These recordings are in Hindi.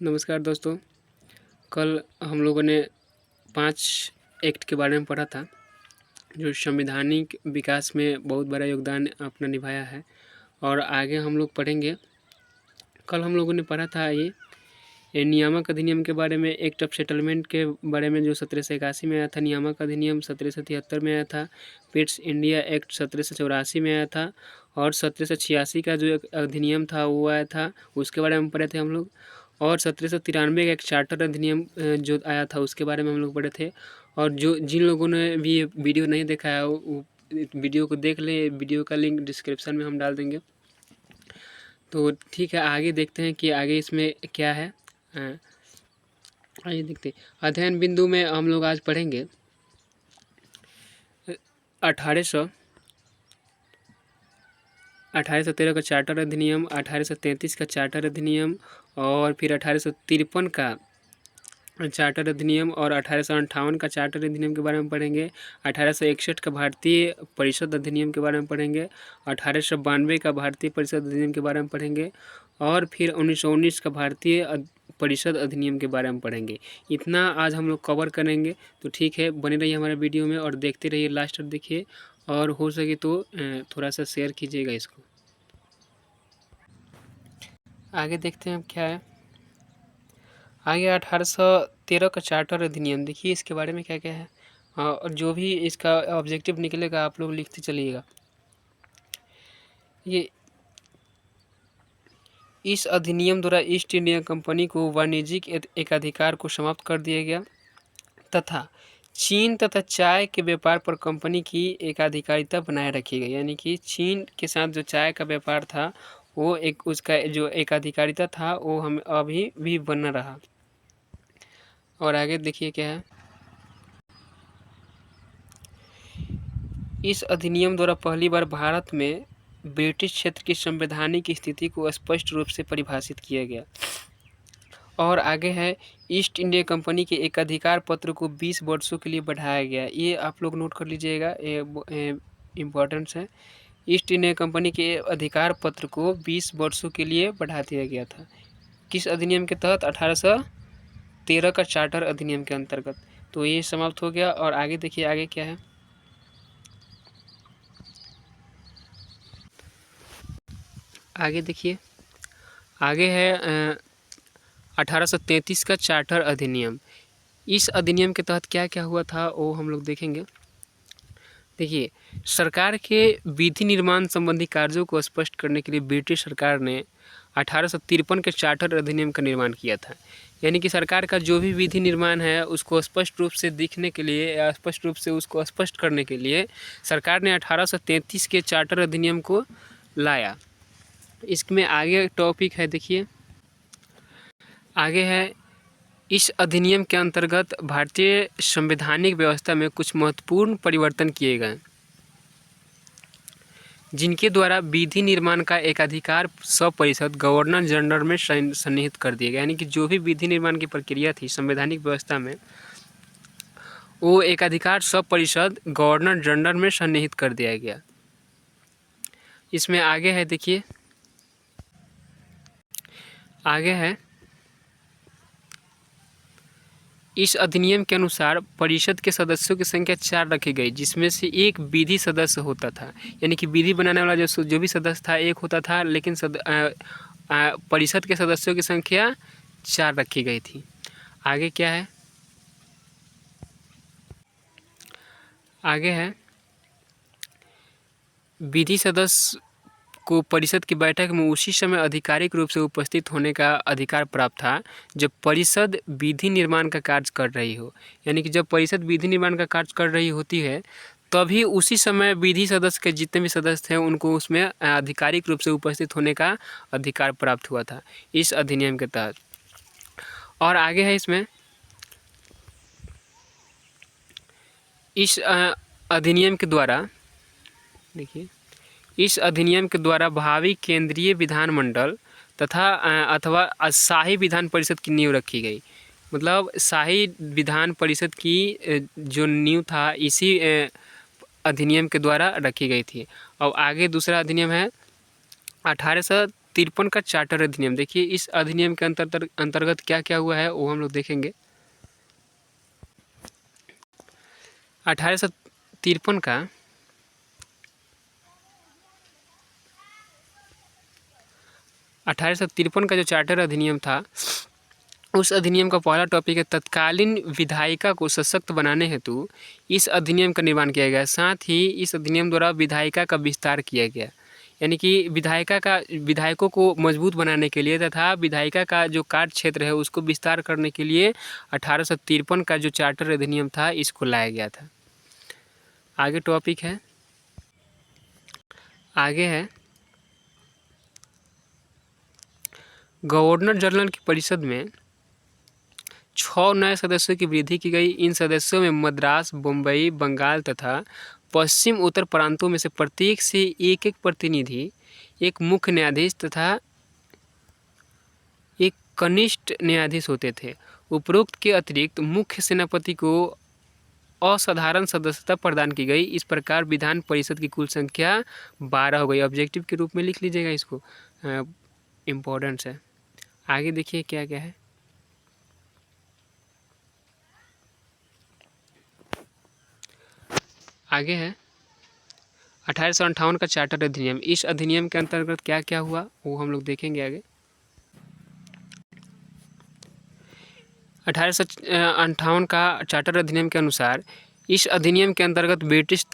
नमस्कार दोस्तों। कल हम लोगों ने 5 एक्ट के बारे में पढ़ा था जो संवैधानिक विकास में बहुत बड़ा योगदान अपना निभाया है और आगे हम लोग पढ़ेंगे। कल हम लोगों ने पढ़ा था ये नियामक अधिनियम के बारे में, एक्ट ऑफ सेटलमेंट के बारे में जो 1781 में आया था, नियामक अधिनियम 1773 में आया था, पिट्स इंडिया एक्ट 1784 में आया था और 1786 का जो एक अधिनियम था वो आया था, उसके बारे में पढ़े थे हम लोग। और 1793 का एक चार्टर अधिनियम जो आया था उसके बारे में हम लोग पढ़े थे। और जो जिन लोगों ने भी ये वीडियो नहीं देखा है वो वीडियो को देख लें, वीडियो का लिंक डिस्क्रिप्शन में हम डाल देंगे। तो ठीक है, आगे देखते हैं कि आगे इसमें क्या है। आइए देखते हैं। अध्ययन बिंदु में हम लोग आज पढ़ेंगे 1813 का चार्टर अधिनियम, 1833 का चार्टर अधिनियम और फिर 1853 का चार्टर अधिनियम और 1858 का चार्टर अधिनियम के बारे में पढ़ेंगे। 1861 का भारतीय परिषद अधिनियम के बारे में पढ़ेंगे। 1892 का भारतीय परिषद अधिनियम के बारे में पढ़ेंगे और फिर 1919 का भारतीय परिषद अधिनियम के बारे में पढ़ेंगे। इतना आज हम लोग कवर करेंगे। तो ठीक है, बने रहिए हमारे वीडियो में और देखते रहिए, लास्ट तक देखिए और हो सके तो थोड़ा सा शेयर कीजिएगा इसको। आगे देखते हैं हम क्या है। आगे 1813 का चार्टर अधिनियम, देखिए इसके बारे में क्या क्या है और जो भी इसका ऑब्जेक्टिव निकलेगा आप लोग लिखते चलिएगा। ये इस अधिनियम द्वारा ईस्ट इंडिया कंपनी को वाणिज्यिक एकाधिकार को समाप्त कर दिया गया तथा चीन तथा चाय के व्यापार पर कंपनी की एकाधिकारिता बनाए रखी गई। यानी कि चीन के साथ जो चाय का व्यापार था वो उसका जो एकाधिकारिता था वो हम अभी भी बना रहा। और आगे देखिए क्या है। इस अधिनियम द्वारा पहली बार भारत में ब्रिटिश क्षेत्र की संवैधानिक स्थिति को स्पष्ट रूप से परिभाषित किया गया। और आगे है, ईस्ट इंडिया कंपनी के एकाधिकार पत्र को 20 वर्षों के लिए बढ़ाया गया। ये आप लोग नोट कर लीजिएगा, ये इम्पोर्टेंस है। ईस्ट इंडिया कंपनी के अधिकार पत्र को 20 वर्षों के लिए बढ़ा दिया गया था। किस अधिनियम के तहत? 1813 का चार्टर अधिनियम के अंतर्गत। तो ये समाप्त हो गया। और आगे देखिए आगे क्या है। आगे देखिए, आगे है 1833 का चार्टर अधिनियम। इस अधिनियम के तहत क्या क्या हुआ था वो हम लोग देखेंगे। देखिए, सरकार के विधि निर्माण संबंधी कार्यों को स्पष्ट करने के लिए ब्रिटिश सरकार ने 1853 के चार्टर अधिनियम का निर्माण किया था। यानी कि सरकार का जो भी विधि निर्माण है उसको स्पष्ट रूप से दिखने के लिए या स्पष्ट रूप से उसको स्पष्ट करने के लिए सरकार ने 1833 के चार्टर अधिनियम को लाया। इसमें आगे टॉपिक है, देखिए आगे है, इस अधिनियम के अंतर्गत भारतीय संवैधानिक व्यवस्था में कुछ महत्वपूर्ण परिवर्तन किए गए जिनके द्वारा विधि निर्माण का एकाधिकार सपरिषद गवर्नर जनरल में सन्निहित कर दिया गया। यानी कि जो भी विधि निर्माण की प्रक्रिया थी संवैधानिक व्यवस्था में वो एकाधिकार सपरिषद गवर्नर जनरल में सन्निहित कर दिया गया। इसमें आगे है, देखिए आगे है, इस अधिनियम के अनुसार परिषद के सदस्यों की संख्या 4 रखी गई, जिसमें से एक विधि सदस्य होता था। यानी कि विधि बनाने वाला जो भी सदस्य था एक होता था, लेकिन परिषद के सदस्यों की संख्या 4 रखी गई थी। आगे क्या है, आगे है, विधि सदस्य को परिषद की बैठक में उसी समय आधिकारिक रूप से उपस्थित होने का अधिकार प्राप्त था जब परिषद विधि निर्माण का कार्य कर रही हो। यानी कि जब परिषद विधि निर्माण का कार्य कर रही होती है तभी उसी समय विधि सदस्य के जितने भी सदस्य थे उनको उसमें आधिकारिक रूप से उपस्थित होने का अधिकार प्राप्त हुआ था इस अधिनियम के तहत। और आगे है, इसमें इस अधिनियम के द्वारा, देखिए इस अधिनियम के द्वारा भावी केंद्रीय विधानमंडल तथा अथवा शाही विधान परिषद की नींव रखी गई। मतलब शाही विधान परिषद की जो नींव था इसी अधिनियम के द्वारा रखी गई थी। और आगे दूसरा अधिनियम है 1853 का चार्टर अधिनियम, देखिए इस अधिनियम के अंतर्गत क्या क्या हुआ है वो हम लोग देखेंगे। 1853 का 1853 का जो चार्टर अधिनियम था, उस अधिनियम का पहला टॉपिक है तत्कालीन विधायिका को सशक्त बनाने हेतु इस अधिनियम का निर्माण किया गया। साथ ही इस अधिनियम द्वारा विधायिका का विस्तार किया गया, यानी कि विधायकों को मजबूत बनाने के लिए तथा विधायिका का जो कार्य क्षेत्र है उसको विस्तार करने के लिए 1853 का जो चार्टर अधिनियम था इसको लाया गया था। आगे टॉपिक है, आगे है गवर्नर जनरल की परिषद में 6 नए सदस्यों की वृद्धि की गई। इन सदस्यों में मद्रास, बम्बई, बंगाल तथा पश्चिम उत्तर प्रांतों में से प्रत्येक से एक एक प्रतिनिधि, एक मुख्य न्यायाधीश तथा एक कनिष्ठ न्यायाधीश होते थे। उपरोक्त के अतिरिक्त मुख्य सेनापति को असाधारण सदस्यता प्रदान की गई। इस प्रकार विधान परिषद की कुल संख्या 12 हो गई। ऑब्जेक्टिव के रूप में लिख लीजिएगा इसको, इम्पोर्टेंट है। आगे देखिए क्या क्या है। आगे है 1858 का चार्टर अधिनियम। इस अधिनियम के अंतर्गत क्या क्या हुआ वो हम लोग देखेंगे आगे। 1858 का चार्टर अधिनियम के अनुसार इस अधिनियम के अंतर्गत ब्रिटिश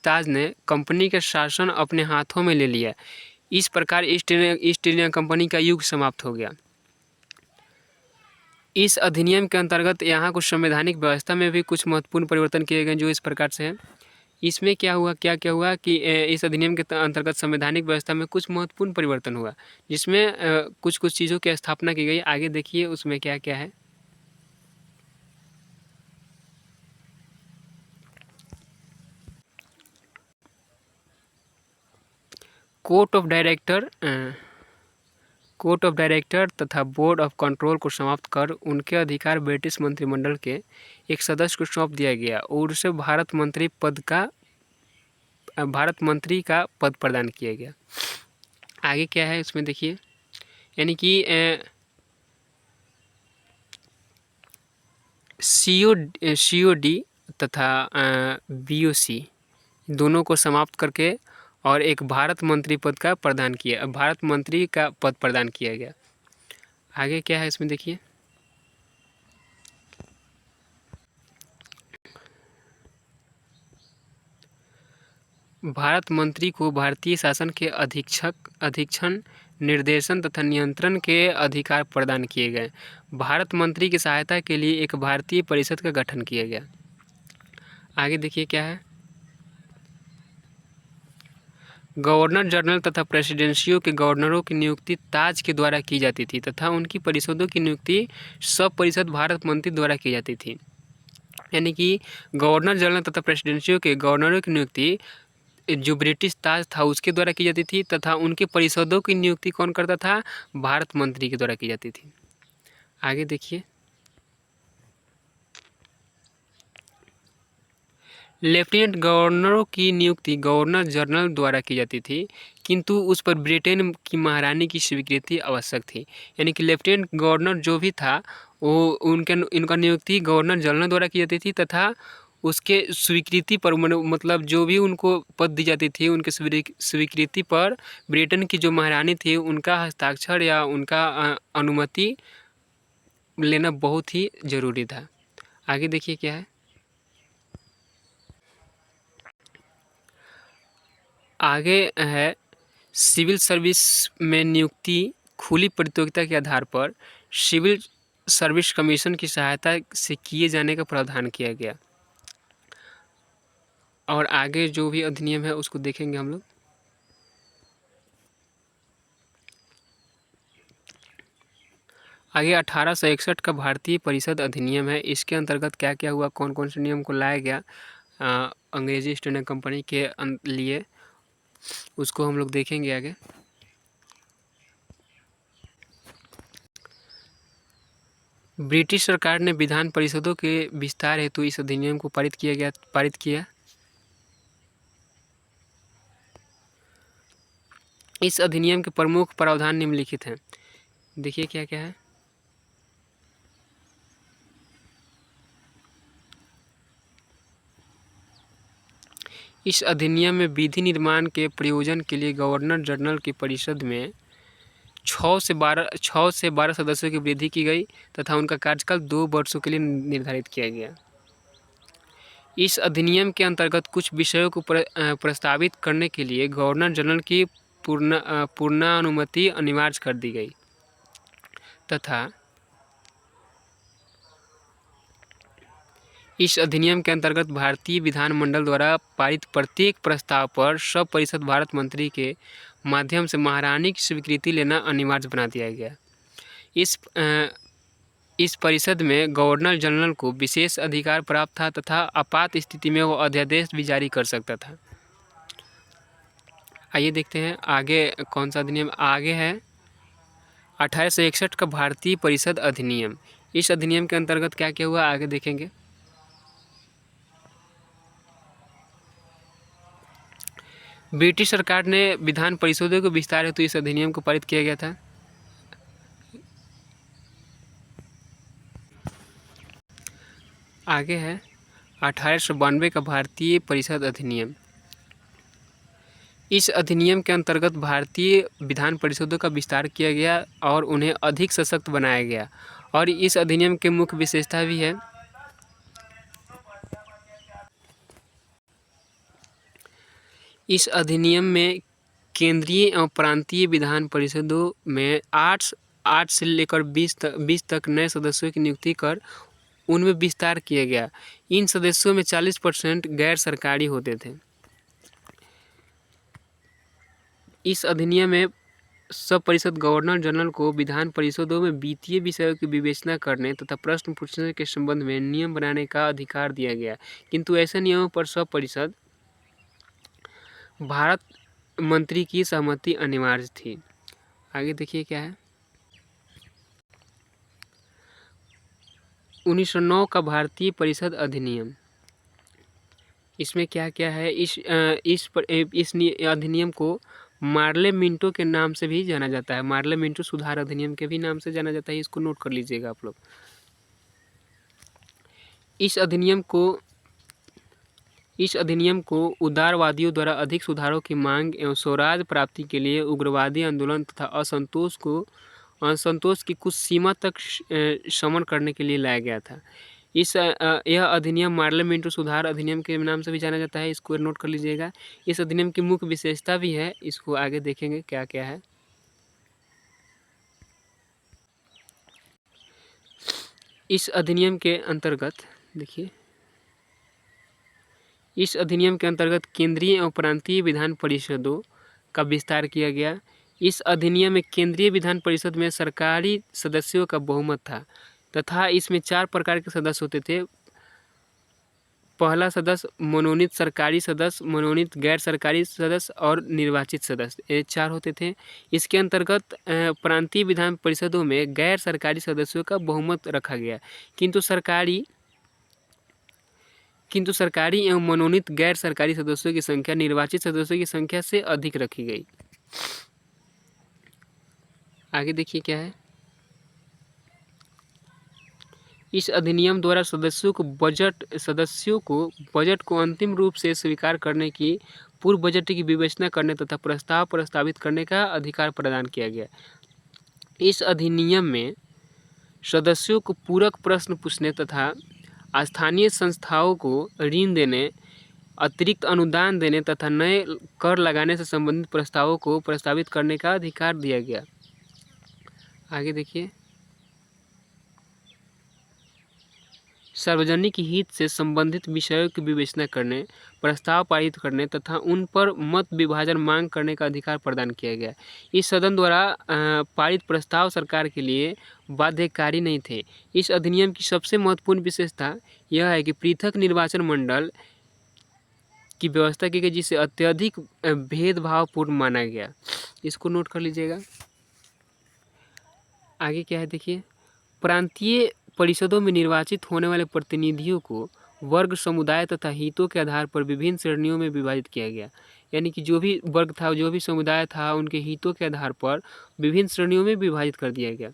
ताज ने कंपनी के शासन अपने हाथों में ले लिया। इस प्रकार ईस्ट इंडिया कंपनी का युग समाप्त हो गया। इस अधिनियम के अंतर्गत यहाँ कुछ संवैधानिक व्यवस्था में भी कुछ महत्वपूर्ण परिवर्तन किए गए जो इस प्रकार से हैं। इसमें क्या हुआ कि इस अधिनियम के अंतर्गत संवैधानिक व्यवस्था में कुछ महत्वपूर्ण परिवर्तन हुआ, जिसमें कुछ कुछ चीज़ों की स्थापना की गई। आगे देखिए उसमें क्या क्या है। कोर्ट ऑफ डायरेक्टर तथा बोर्ड ऑफ कंट्रोल को समाप्त कर उनके अधिकार ब्रिटिश मंत्रिमंडल के एक सदस्य को सौंप दिया गया और उसे भारत मंत्री का पद प्रदान किया गया। आगे क्या है इसमें देखिए, यानी कि COD तथा BOC दोनों को समाप्त करके और एक भारत मंत्री का पद प्रदान किया गया। आगे क्या है इसमें देखिए, भारत मंत्री को भारतीय शासन के अधीक्षण, निर्देशन तथा नियंत्रण के अधिकार प्रदान किए गए। भारत मंत्री की सहायता के लिए एक भारतीय परिषद का गठन किया गया। आगे देखिए क्या है, गवर्नर जनरल तथा प्रेसिडेंसियों के गवर्नरों की नियुक्ति ताज के द्वारा की जाती थी तथा उनकी परिषदों की नियुक्ति सब परिषद भारत मंत्री द्वारा की जाती थी। यानी कि गवर्नर जनरल तथा प्रेसिडेंसियों के गवर्नरों की नियुक्ति जो ब्रिटिश ताज था उसके द्वारा की जाती थी तथा उनके परिषदों की नियुक्ति कौन करता था, भारत मंत्री के द्वारा की जाती थी। आगे देखिए, लेफ्टिनेंट गवर्नरों की नियुक्ति गवर्नर जनरल द्वारा की जाती थी, किंतु उस पर ब्रिटेन की महारानी की स्वीकृति आवश्यक थी। यानी कि लेफ्टिनेंट गवर्नर जो भी था वो इनका नियुक्ति गवर्नर जनरल द्वारा की जाती थी तथा उसके स्वीकृति पर मतलब जो भी उनको पद दी जाती थी उनके स्वीकृति पर ब्रिटेन की जो महारानी थी उनका हस्ताक्षर या उनका अनुमति लेना बहुत ही ज़रूरी था। आगे देखिए क्या है, आगे है सिविल सर्विस में नियुक्ति खुली प्रतियोगिता के आधार पर सिविल सर्विस कमीशन की सहायता से किए जाने का प्रावधान किया गया। और आगे जो भी अधिनियम है उसको देखेंगे हम लोग। आगे 1861 का भारतीय परिषद अधिनियम है। इसके अंतर्गत क्या क्या हुआ, कौन कौन से नियम को लाया गया अंग्रेजी ईस्ट इंडिया कंपनी के लिए, उसको हम लोग देखेंगे आगे। ब्रिटिश सरकार ने विधान परिषदों के विस्तार हेतु इस अधिनियम को पारित किया। इस अधिनियम के प्रमुख प्रावधान निम्नलिखित हैं। देखिए क्या क्या है। इस अधिनियम में विधि निर्माण के प्रयोजन के लिए गवर्नर जनरल की परिषद में 6 से 12 सदस्यों की वृद्धि की गई तथा उनका कार्यकाल 2 वर्षों के लिए निर्धारित किया गया। इस अधिनियम के अंतर्गत कुछ विषयों को प्रस्तावित करने के लिए गवर्नर जनरल की पूर्णानुमति अनिवार्य कर दी गई तथा इस अधिनियम के अंतर्गत भारतीय विधानमंडल द्वारा पारित प्रत्येक प्रस्ताव पर सब परिषद भारत मंत्री के माध्यम से महारानी की स्वीकृति लेना अनिवार्य बना दिया गया। इस परिषद में गवर्नर जनरल को विशेष अधिकार प्राप्त था तथा आपात स्थिति में वो अध्यादेश भी जारी कर सकता था। आइए देखते हैं आगे कौन सा अधिनियम आगे है। 1861 का भारतीय परिषद अधिनियम। इस अधिनियम के अंतर्गत क्या क्या हुआ आगे देखेंगे। ब्रिटिश सरकार ने विधान परिषदों के विस्तार हेतु इस अधिनियम को पारित किया गया था। आगे है 1892 का भारतीय परिषद अधिनियम। इस अधिनियम के अंतर्गत भारतीय विधान परिषदों का विस्तार किया गया और उन्हें अधिक सशक्त बनाया गया और इस अधिनियम के मुख्य विशेषता भी है। इस अधिनियम में केंद्रीय एवं प्रांतीय विधान परिषदों में 8 से लेकर 20 तक नए सदस्यों की नियुक्ति कर उनमें विस्तार किया गया। इन सदस्यों में 40% गैर सरकारी होते थे। इस अधिनियम में सब परिषद गवर्नर जनरल को विधान परिषदों में वित्तीय विषयों की विवेचना करने तथा प्रश्न पूछने के संबंध में नियम बनाने का अधिकार दिया गया, किंतु ऐसे नियमों पर सब परिषद भारत मंत्री की सहमति अनिवार्य थी। आगे देखिए क्या है। 1909 का भारतीय परिषद अधिनियम। इसमें क्या क्या है। इस अधिनियम को मार्ले मिंटो के नाम से भी जाना जाता है। मार्ले मिंटो सुधार अधिनियम के भी नाम से जाना जाता है। इसको नोट कर लीजिएगा आप लोग। इस अधिनियम को उदारवादियों द्वारा अधिक सुधारों की मांग एवं स्वराज प्राप्ति के लिए उग्रवादी आंदोलन तथा असंतोष की कुछ सीमा तक शमन करने के लिए लाया गया था। यह अधिनियम मार्ले मिंटो सुधार अधिनियम के नाम से भी जाना जाता है। इसको नोट कर लीजिएगा। इस अधिनियम की मुख्य विशेषता भी है, इसको आगे देखेंगे क्या क्या है। इस अधिनियम के अंतर्गत देखिए, इस अधिनियम के अंतर्गत केंद्रीय एवं प्रांतीय विधान परिषदों का विस्तार किया गया। इस अधिनियम में केंद्रीय विधान परिषद में सरकारी सदस्यों का बहुमत था तथा इसमें 4 प्रकार के सदस्य होते थे। पहला सदस्य मनोनीत सरकारी सदस्य, मनोनीत गैर सरकारी सदस्य और निर्वाचित सदस्य, ये 4 होते थे। इसके अंतर्गत प्रांतीय विधान परिषदों में गैर सरकारी सदस्यों का बहुमत रखा गया, किंतु सरकारी एवं मनोनीत गैर सरकारी सदस्यों की संख्या निर्वाचित सदस्यों की संख्या से अधिक रखी गई। आगे देखिए क्या है। इस अधिनियम द्वारा सदस्यों को बजट को अंतिम रूप से स्वीकार करने की, पूर्व बजट की विवेचना करने तथा प्रस्ताव प्रस्तावित करने का अधिकार प्रदान किया गया। इस अधिनियम में सदस्यों को पूरक प्रश्न पूछने तथा स्थानीय संस्थाओं को ऋण देने, अतिरिक्त अनुदान देने तथा नए कर लगाने से संबंधित प्रस्तावों को प्रस्तावित करने का अधिकार दिया गया। आगे देखिए। सार्वजनिक हित से संबंधित विषयों की विवेचना करने, प्रस्ताव पारित करने तथा उन पर मत विभाजन मांग करने का अधिकार प्रदान किया गया। इस सदन द्वारा पारित प्रस्ताव सरकार के लिए बाध्यकारी नहीं थे। इस अधिनियम की सबसे महत्वपूर्ण विशेषता यह है कि पृथक निर्वाचन मंडल की व्यवस्था की गई, जिसे अत्यधिक भेदभावपूर्ण माना गया। इसको नोट कर लीजिएगा। आगे क्या है देखिए। प्रांतीय परिषदों में निर्वाचित होने वाले प्रतिनिधियों को वर्ग, समुदाय तथा हितों के आधार पर विभिन्न श्रेणियों में विभाजित किया गया। यानी कि जो भी वर्ग था, जो भी समुदाय था, उनके हितों के आधार पर विभिन्न श्रेणियों में विभाजित कर दिया गया।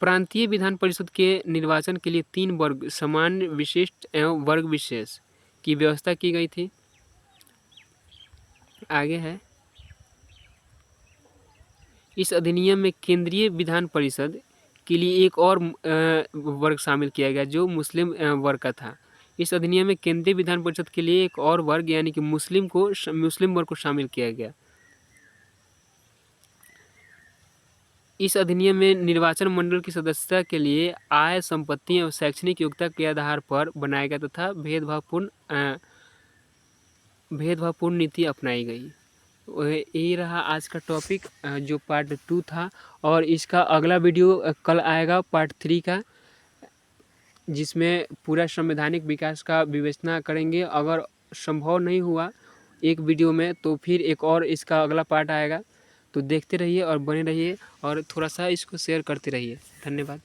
प्रांतीय विधान परिषद के निर्वाचन के लिए 3 वर्ग, सामान्य, विशिष्ट एवं वर्ग विशेष की व्यवस्था की गई थी। आगे है, इस अधिनियम में केंद्रीय विधान परिषद के लिए एक और वर्ग शामिल किया गया जो मुस्लिम वर्ग का था। इस अधिनियम में केंद्रीय विधान परिषद के लिए एक और वर्ग यानी कि मुस्लिम वर्ग को शामिल किया गया। इस अधिनियम में निर्वाचन मंडल की सदस्यता के लिए आय, संपत्ति एवं शैक्षणिक योग्यता के आधार पर बनाया गया तथा भेदभावपूर्ण नीति अपनाई गई। यही रहा आज का टॉपिक जो पार्ट 2 था, और इसका अगला वीडियो कल आएगा पार्ट 3 का, जिसमें पूरा संवैधानिक विकास का विवेचना करेंगे। अगर संभव नहीं हुआ एक वीडियो में तो फिर एक और इसका अगला पार्ट आएगा। तो देखते रहिए और बने रहिए और थोड़ा सा इसको शेयर करते रहिए। धन्यवाद।